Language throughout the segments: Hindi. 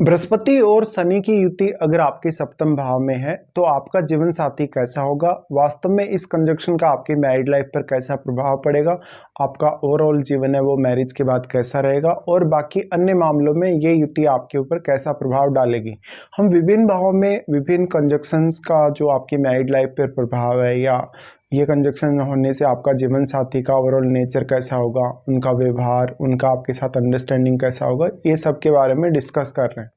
बृहस्पति और शनि की युति अगर आपके सप्तम भाव में है तो आपका जीवन साथी कैसा होगा, वास्तव में इस कंजक्शन का आपकी मैरिड लाइफ पर कैसा प्रभाव पड़ेगा, आपका ओवरऑल जीवन है वो मैरिज के बाद कैसा रहेगा और बाकी अन्य मामलों में ये युति आपके ऊपर कैसा प्रभाव डालेगी। हम विभिन्न भावों में विभिन्न कंजक्शंस का जो आपकी मैरिड लाइफ पर प्रभाव है या ये कंजक्शन होने से आपका जीवन साथी का ओवरऑल नेचर कैसा होगा, उनका व्यवहार, उनका आपके साथ अंडरस्टैंडिंग कैसा होगा, ये सब के बारे में डिस्कस कर रहे हैं।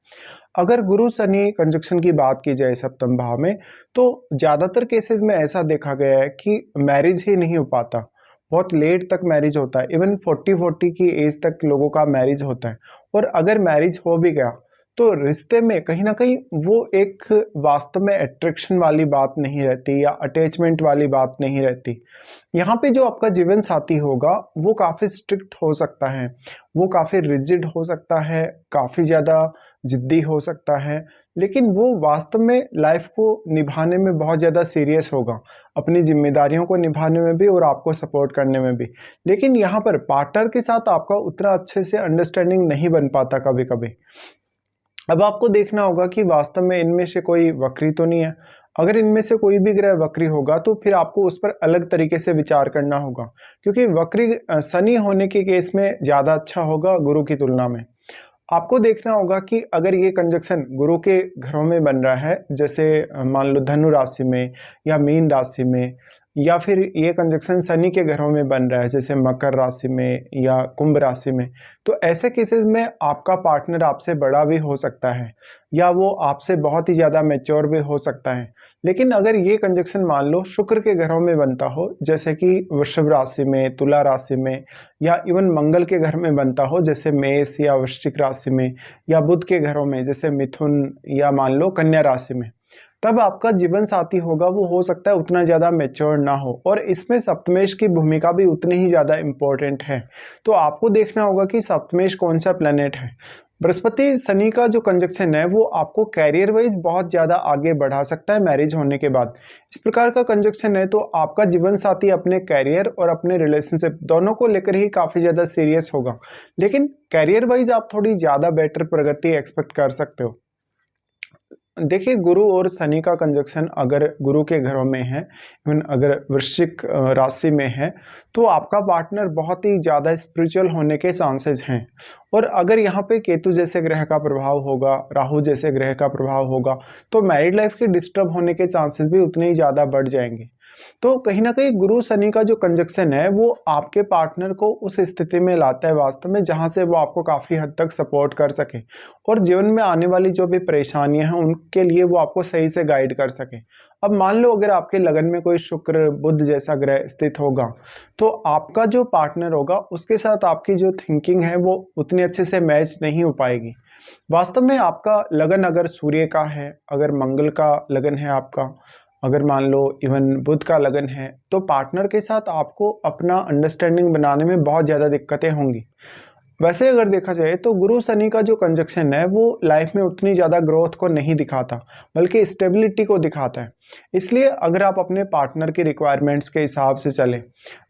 अगर गुरु शनि कंजक्शन की बात की जाए सप्तम भाव में तो ज़्यादातर केसेस में ऐसा देखा गया है कि मैरिज ही नहीं हो पाता, बहुत लेट तक मैरिज होता है। इवन 40 की एज तक लोगों का मैरिज होता है और अगर मैरिज हो भी गया तो रिश्ते में कहीं ना कहीं वो एक वास्तव में अट्रैक्शन वाली बात नहीं रहती या अटैचमेंट वाली बात नहीं रहती। यहाँ पे जो आपका जीवन साथी होगा वो काफ़ी स्ट्रिक्ट हो सकता है, वो काफ़ी रिजिड हो सकता है, काफ़ी ज़्यादा जिद्दी हो सकता है, लेकिन वो वास्तव में लाइफ को निभाने में बहुत ज़्यादा सीरियस होगा, अपनी जिम्मेदारियों को निभाने में भी और आपको सपोर्ट करने में भी। लेकिन यहाँ पर पार्टनर के साथ आपका उतना अच्छे से अंडरस्टैंडिंग नहीं बन पाता कभी कभी। अब आपको देखना होगा कि वास्तव में इनमें से कोई वक्री तो नहीं है। अगर इनमें से कोई भी ग्रह वक्री होगा तो फिर आपको उस पर अलग तरीके से विचार करना होगा, क्योंकि वक्री शनि होने के केस में ज़्यादा अच्छा होगा गुरु की तुलना में। आपको देखना होगा कि अगर ये कंजक्शन गुरु के घरों में बन रहा है, जैसे मान लो धनु राशि में या मीन राशि में, या फिर ये कंजक्शन शनि के घरों में बन रहा है जैसे मकर राशि में या कुंभ राशि में, तो ऐसे केसेस में आपका पार्टनर आपसे बड़ा भी हो सकता है या वो आपसे बहुत ही ज़्यादा मैच्योर भी हो सकता है। लेकिन अगर ये कंजक्शन मान लो शुक्र के घरों में बनता हो, जैसे कि वृषभ राशि में, तुला राशि में, या इवन मंगल के घर में बनता हो जैसे मेष या वृश्चिक राशि में, या बुध के घरों में जैसे मिथुन या मान लो कन्या राशि में, तब आपका जीवन साथी होगा वो हो सकता है उतना ज़्यादा मैच्योर ना हो और इसमें सप्तमेश की भूमिका भी उतनी ही ज़्यादा इम्पोर्टेंट है। तो आपको देखना होगा कि सप्तमेश कौन सा प्लेनेट है। बृहस्पति शनि का जो कंजक्शन है वो आपको कैरियर वाइज बहुत ज़्यादा आगे बढ़ा सकता है मैरिज होने के बाद। इस प्रकार का कंजक्शन है तो आपका जीवन साथी अपने कैरियर और अपने रिलेशनशिप दोनों को लेकर ही काफ़ी ज़्यादा सीरियस होगा, लेकिन कैरियर वाइज आप थोड़ी ज़्यादा बेटर प्रगति एक्सपेक्ट कर सकते हो। देखिए, गुरु और शनि का कंजक्शन अगर गुरु के घरों में है, इवन अगर वृश्चिक राशि में है, तो आपका पार्टनर बहुत ही ज़्यादा स्पिरिचुअल होने के चांसेस हैं। और अगर यहाँ पे केतु जैसे ग्रह का प्रभाव होगा, राहु जैसे ग्रह का प्रभाव होगा, तो मैरिड लाइफ के डिस्टर्ब होने के चांसेस भी उतने ही ज़्यादा बढ़ जाएंगे। तो कहीं ना कहीं गुरु शनि का जो कंजक्शन है वो आपके पार्टनर को उस स्थिति में लाता है वास्तव में जहां से वो आपको काफ़ी हद तक सपोर्ट कर सके और जीवन में आने वाली जो भी परेशानियां हैं उनके लिए वो आपको सही से गाइड कर सके। अब मान लो अगर आपके लगन में कोई शुक्र बुध जैसा ग्रह स्थित होगा तो आपका जो पार्टनर होगा उसके साथ आपकी जो थिंकिंग है वो उतनी अच्छे से मैच नहीं हो पाएगी। वास्तव में आपका लगन अगर सूर्य का है, अगर मंगल का लगन है आपका, अगर मान लो इवन बुध का लगन है, तो पार्टनर के साथ आपको अपना अंडरस्टैंडिंग बनाने में बहुत ज़्यादा दिक्कतें होंगी। वैसे अगर देखा जाए तो गुरु शनि का जो कंजक्शन है वो लाइफ में उतनी ज़्यादा ग्रोथ को नहीं दिखाता बल्कि स्टेबिलिटी को दिखाता है। इसलिए अगर आप अपने पार्टनर की रिक्वायरमेंट्स के हिसाब से चले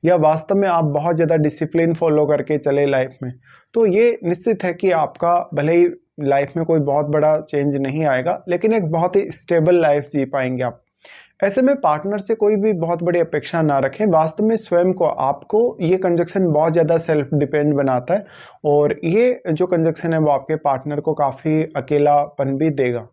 या वास्तव में आप बहुत ज़्यादा डिसिप्लिन फॉलो करके चले लाइफ में, तो ये निश्चित है कि आपका भले ही लाइफ में कोई बहुत बड़ा चेंज नहीं आएगा लेकिन एक बहुत ही स्टेबल लाइफ जी पाएंगे आप। ऐसे में पार्टनर से कोई भी बहुत बड़ी अपेक्षा ना रखें। वास्तव में स्वयं को आपको ये कंजक्शन बहुत ज़्यादा सेल्फ डिपेंड बनाता है और ये जो कंजक्शन है वो आपके पार्टनर को काफ़ी अकेलापन भी देगा।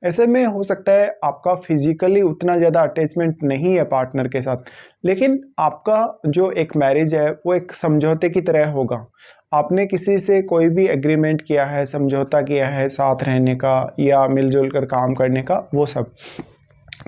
ऐसे में हो सकता है आपका फिजिकली उतना ज़्यादा अटैचमेंट नहीं है पार्टनर के साथ, लेकिन आपका जो एक मैरिज है वो एक समझौते की तरह होगा। आपने किसी से कोई भी एग्रीमेंट किया है, समझौता किया है साथ रहने का या मिलजुल कर काम करने का, वो सब।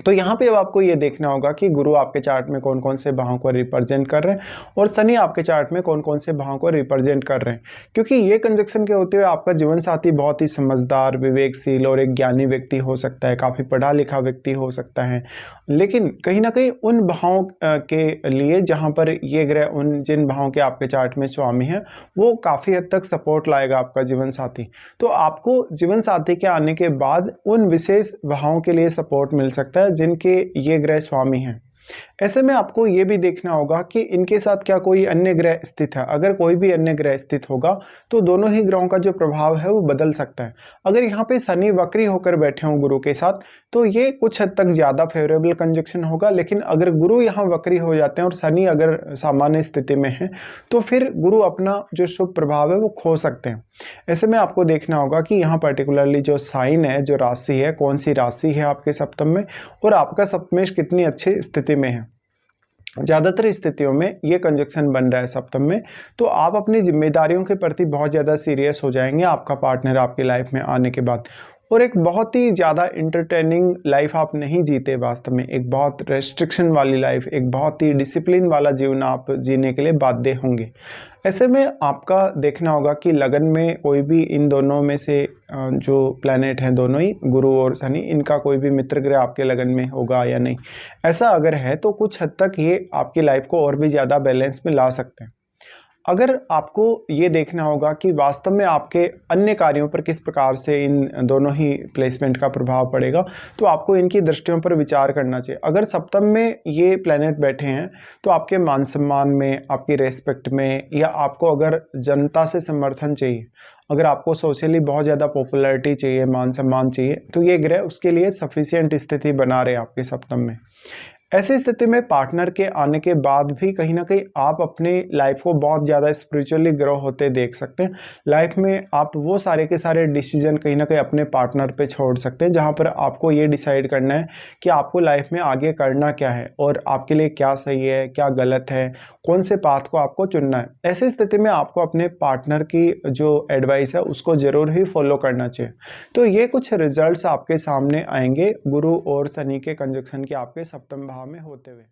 तो यहाँ पे अब आपको ये देखना होगा कि गुरु आपके चार्ट में कौन कौन से भावों को रिप्रेजेंट कर रहे हैं और शनि आपके चार्ट में कौन कौन से भावों को रिप्रेजेंट कर रहे हैं, क्योंकि ये कंजक्शन के होते हुए आपका जीवन साथी बहुत ही समझदार, विवेकशील और एक ज्ञानी व्यक्ति हो सकता है, काफ़ी पढ़ा लिखा व्यक्ति हो सकता है, लेकिन कहीं ना कहीं उन भावों के लिए जहाँ पर ये ग्रह उन जिन भावों के आपके चार्ट में स्वामी हैं वो काफ़ी हद तक सपोर्ट लाएगा आपका जीवन साथी। तो आपको जीवन साथी के आने के बाद उन विशेष भावों के लिए सपोर्ट मिल सकता है जिनके ये ग्रह स्वामी हैं। ऐसे में आपको ये भी देखना होगा कि इनके साथ क्या कोई अन्य ग्रह स्थित है। अगर कोई भी अन्य ग्रह स्थित होगा तो दोनों ही ग्रहों का जो प्रभाव है वो बदल सकता है। अगर यहाँ पे शनि वक्री होकर बैठे हों गुरु के साथ तो ये कुछ हद तक ज़्यादा फेवरेबल कंजक्शन होगा, लेकिन अगर गुरु यहाँ वक्री हो जाते हैं और शनि अगर सामान्य स्थिति में है तो फिर गुरु अपना जो शुभ प्रभाव है वो खो सकते हैं। ऐसे में आपको देखना होगा कि यहाँ पर्टिकुलरली जो साइन है, जो राशि है, कौन सी राशि है आपके सप्तम में और आपका सप्तमेश कितनी अच्छी स्थिति में है। ज़्यादातर स्थितियों में ये कंजक्शन बन रहा है सप्तम में, तो आप अपनी जिम्मेदारियों के प्रति बहुत ज़्यादा सीरियस हो जाएंगे आपका पार्टनर आपकी लाइफ में आने के बाद, और एक बहुत ही ज़्यादा इंटरटेनिंग लाइफ आप नहीं जीते वास्तव में। एक बहुत रेस्ट्रिक्शन वाली लाइफ, एक बहुत ही डिसिप्लिन वाला जीवन आप जीने के लिए बाध्य होंगे। ऐसे में आपका देखना होगा कि लगन में कोई भी इन दोनों में से जो प्लैनेट हैं, दोनों ही गुरु और शनि, इनका कोई भी मित्र ग्रह आपके लगन में होगा या नहीं। ऐसा अगर है तो कुछ हद तक ये आपकी लाइफ को और भी ज़्यादा बैलेंस में ला सकते हैं। अगर आपको ये देखना होगा कि वास्तव में आपके अन्य कार्यों पर किस प्रकार से इन दोनों ही प्लेसमेंट का प्रभाव पड़ेगा, तो आपको इनकी दृष्टियों पर विचार करना चाहिए। अगर सप्तम में ये प्लैनेट बैठे हैं तो आपके मान सम्मान में, आपकी रेस्पेक्ट में, या आपको अगर जनता से समर्थन चाहिए, अगर आपको सोशली बहुत ज़्यादा पॉपुलैरिटी चाहिए, मान सम्मान चाहिए, तो ये ग्रह उसके लिए सफिशिएंट स्थिति बना रहे आपके सप्तम में। ऐसी स्थिति में पार्टनर के आने के बाद भी कहीं ना कहीं आप अपनी लाइफ को बहुत ज़्यादा स्पिरिचुअली ग्रो होते देख सकते हैं। लाइफ में आप वो सारे के सारे डिसीजन कहीं ना कहीं अपने पार्टनर पे छोड़ सकते हैं, जहाँ पर आपको ये डिसाइड करना है कि आपको लाइफ में आगे करना क्या है और आपके लिए क्या सही है, क्या गलत है, कौन से पाथ को आपको चुनना है। ऐसी स्थिति में आपको अपने पार्टनर की जो एडवाइस है उसको ज़रूर ही फॉलो करना चाहिए। तो ये कुछ रिजल्ट्स आपके सामने आएंगे गुरु और शनि के कंजक्शन के आपके सप्तम भाव में होते हुए।